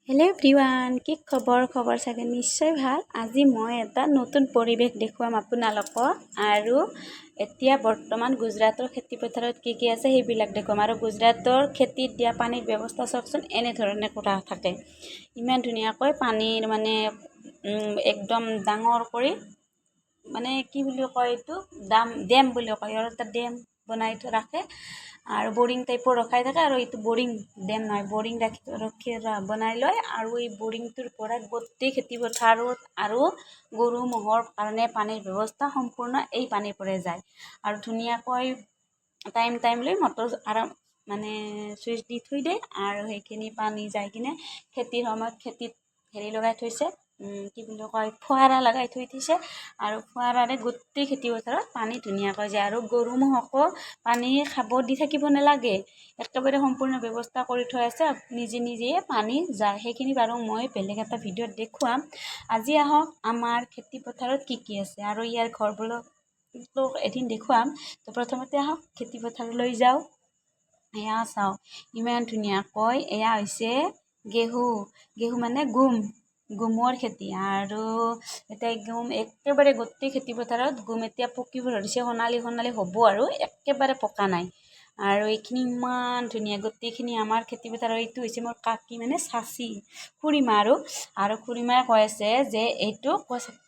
Hello' everyone, কি খবৰ চাগে নিশ্চয় ভাল। আজি মই এটা নতুন পৰিৱেশ দেখুৱাম আপোনালোকক আৰু এতিয়া বৰ্তমান গুজৰাটৰ খেতি পথাৰত কি আছে সেইবিলাক দেখুৱাম। আৰু গুজৰাটৰ খেতিত দিয়া পানীৰ ব্যৱস্থা চাওকচোন, এনেধৰণে কৰা থাকে। ইমান ধুনীয়াকৈ পানীৰ একদম ডাঙৰ কৰি কি বুলি কয় এইটো ডেম বুলি কয়, আৰু এটা ডেম বনাই ৰাখে আৰু বৰিং টাইপৰ ৰখাই থাকে। আৰু এইটো বৰিং ডেম নহয়, বৰিং ৰখি বনাই লয়। আৰু এই বৰিংটোৰ পৰা গোটেই খেতি পথাৰত আৰু গৰু ম'হৰ কাৰণে পানীৰ ব্যৱস্থা সম্পূৰ্ণ এই পানীৰ পৰাই যায়। আৰু ধুনীয়াকৈ টাইম লৈ মটৰ চুইচ দি থৈ দিয়ে আৰু সেইখিনি পানী যাই কিনে খেতিৰ সময়ত খেতিত লগাই থৈছে, কি বুলি কয় ফোৱাৰা লগাই থৈ দিছে। আৰু ফোৱাৰাৰে গোটেই খেতি পথাৰত পানী ধুনীয়াকৈ যায়। আৰু গৰু ম'হকো পানী খাব দি থাকিব নালাগে, একেবাৰে সম্পূৰ্ণ ব্যৱস্থা কৰি থৈ আছে, নিজে পানী যায়। সেইখিনি বাৰু মই বেলেগ এটা ভিডিঅ'ত দেখুৱাম। আজি আহক আমাৰ খেতি পথাৰত কি আছে আৰু ইয়াৰ ঘৰবোৰক এদিন দেখুৱাম। তো প্ৰথমতে আহক খেতি পথাৰলৈ যাওঁ। এয়া চাওক, ইমান ধুনীয়াকৈ এয়া হৈছে গেহু মানে গুমৰ খেতি। আৰু এতিয়া একেবাৰে গোটেই খেতি পথাৰত গুম এতিয়া পকিব ধৰিছে, সোণালী হ'ব আৰু একেবাৰে পকা নাই। আৰু এইখিনি ইমান ধুনীয়া, গোটেইখিনি আমাৰ খেতি পথাৰৰ। এইটো হৈছে মোৰ কাকি চাচি খুৰীমা, আৰু খুৰীমাই কৈ আছে যে এইটো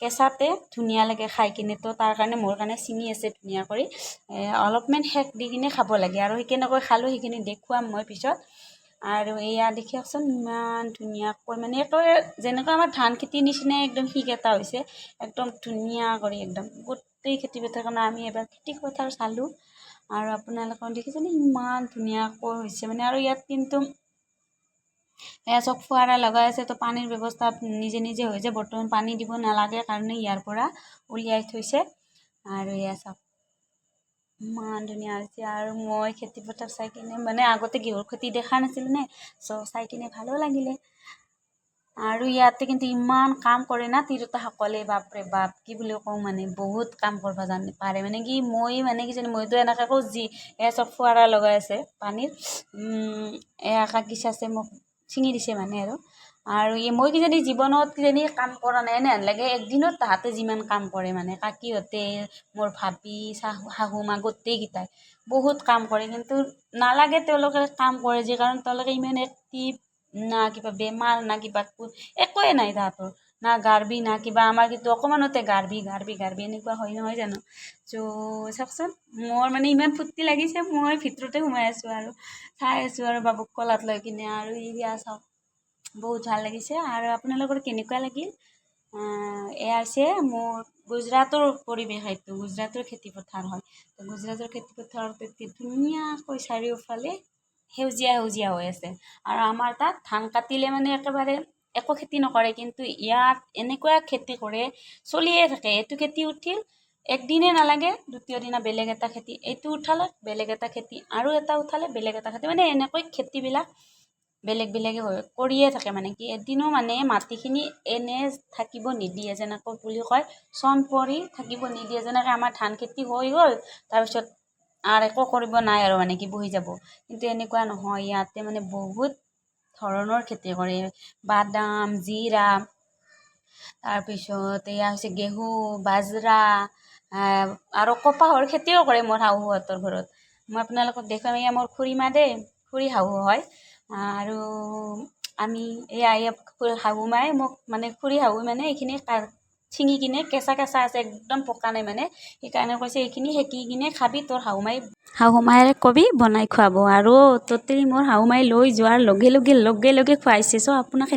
কেঁচাতে ধুনীয়া লাগে খাই কিনে। তো তাৰ কাৰণে মোৰ কাৰণে ছিঙি আছে ধুনীয়া কৰি, অলপমান শেক দি কিনে খাব লাগে। আৰু কেনেকৈ খালোঁ সেইখিনি দেখুৱাম মই পিছত। আৰু এয়া দেখিয়কচোন, ইমান ধুনীয়াকৈ একেবাৰে যেনেকৈ আমাৰ ধান খেতিৰ নিচিনাই একদম শিক এটা হৈছে, একদম ধুনীয়া কৰি একদম গোটেই খেতি পথাৰ কাৰণে। আমি এবাৰ খেতি পথাৰ চালোঁ আৰু আপোনালোকক দেখিছেনে ইমান ধুনীয়াকৈ হৈছে আৰু ইয়াত কিন্তু এয়া চব ফোৱাৰা লগাই আছে। তো পানীৰ ব্যৱস্থা নিজে হৈ যায়। বৰ্তমান পানী দিব নালাগে কাৰণে ইয়াৰ পৰা উলিয়াই থৈছে। আৰু এয়া চাওক ইমান ধুনীয়া হৈছে। আৰু মই খেতি পথাৰ চাই কিনে আগতে গেহুৰ খেতি দেখা নাছিলোঁ নে, চাই কিনে ভালো লাগিলে। আৰু ইয়াতে কিন্তু ইমান কাম কৰে না তিৰোতাসকলে, বাপৰে বাপ, কি বুলি কওঁ, বহুত কাম কৰিব পাৰে। মইতো এনেকৈ কওঁ যি এয়া চব ফোৱাৰা লগাই আছে পানীৰ। এয়া কাকি চাচে মোক ছিঙি দিছে আৰু মই কিজানি জীৱনত কাম কৰা নাই, এনে লাগে একদিনত তাহাঁতে যিমান কাম কৰে। কাকিহঁতে, মোৰ ভাবি, শাহু মা গোটেইকেইটাই বহুত কাম কৰে, কিন্তু নালাগে তেওঁলোকে কাম কৰে যে, কাৰণ তেওঁলোকে ইমান এক্টিভ না, কিবা বেমাৰ না কিবা একোৱে নাই তাহাঁতৰ, না গাৰ্বি না কিবা। আমাৰ কিন্তু অকণমানতে গাৰ্বি এনেকুৱা হয় নহয় জানো। চাওকচোন, মোৰ ইমান ফূৰ্তি লাগিছে, মই ভিতৰতে সোমাই আছোঁ আৰু চাই আছোঁ আৰু বাবুক কলাত লৈ কিনে। আৰু এয়া চাওক, বহুত ভাল লাগিছে। আৰু আপোনালোকৰ কেনেকুৱা লাগিল? এয়া হৈছে মোৰ গুজৰাটৰ পৰিৱেশ, এইটো গুজৰাটৰ খেতি পথাৰ হয়। তো গুজৰাটৰ খেতি পথাৰত ধুনীয়াকৈ চাৰিওফালে সেউজীয়া হৈ আছে। আৰু আমাৰ তাত ধান কাটিলে একেবাৰে একো খেতি নকৰে, কিন্তু ইয়াত এনেকুৱা খেতি কৰে, চলিয়ে থাকে। এইটো খেতি উঠিল, একদিনে নালাগে, দ্বিতীয় দিনা বেলেগ এটা খেতি, এইটো উঠালে বেলেগ এটা খেতি, আৰু এটা উঠালে বেলেগ এটা খেতি, এনেকৈ খেতিবিলাক বেলেগে কৰিয়ে থাকে। কি এদিনো মাটিখিনি এনে থাকিব নিদিয়ে, যেনেকৈ বুলি কয় চন পৰি থাকিব নিদিয়ে। যেনেকৈ আমাৰ ধান খেতি হৈ গ'ল, তাৰপিছত আৰু একো কৰিব নাই আৰু কি বহি যাব, কিন্তু এনেকুৱা নহয়। ইয়াতে বহুত ধৰণৰ খেতি কৰে, বাদাম, জিৰা, তাৰপিছত এয়া হৈছে গেহু, বাজৰা, আৰু কপাহৰ খেতিও কৰে মোৰ শাহুহঁতৰ ঘৰত। মই আপোনালোকক দেখুৱাম। এয়া মোৰ খুৰীমা দেই, খুৰী শাহু হয়। আৰু আমি এয়া শাহু মায়ে মোক খুৰী শাহু এইখিনি ছিঙি কিনে কেঁচা আছে, একদম পকা নাই, সেইকাৰণে কৈছে এইখিনি সেকি কিনে খাবি, তোৰ শাহু মায়ে কবি বনাই খুৱাব। আৰু ততেই মোৰ শাহু মায়ে লৈ যোৱাৰ লগে লগে খুৱাইছে। আপোনাক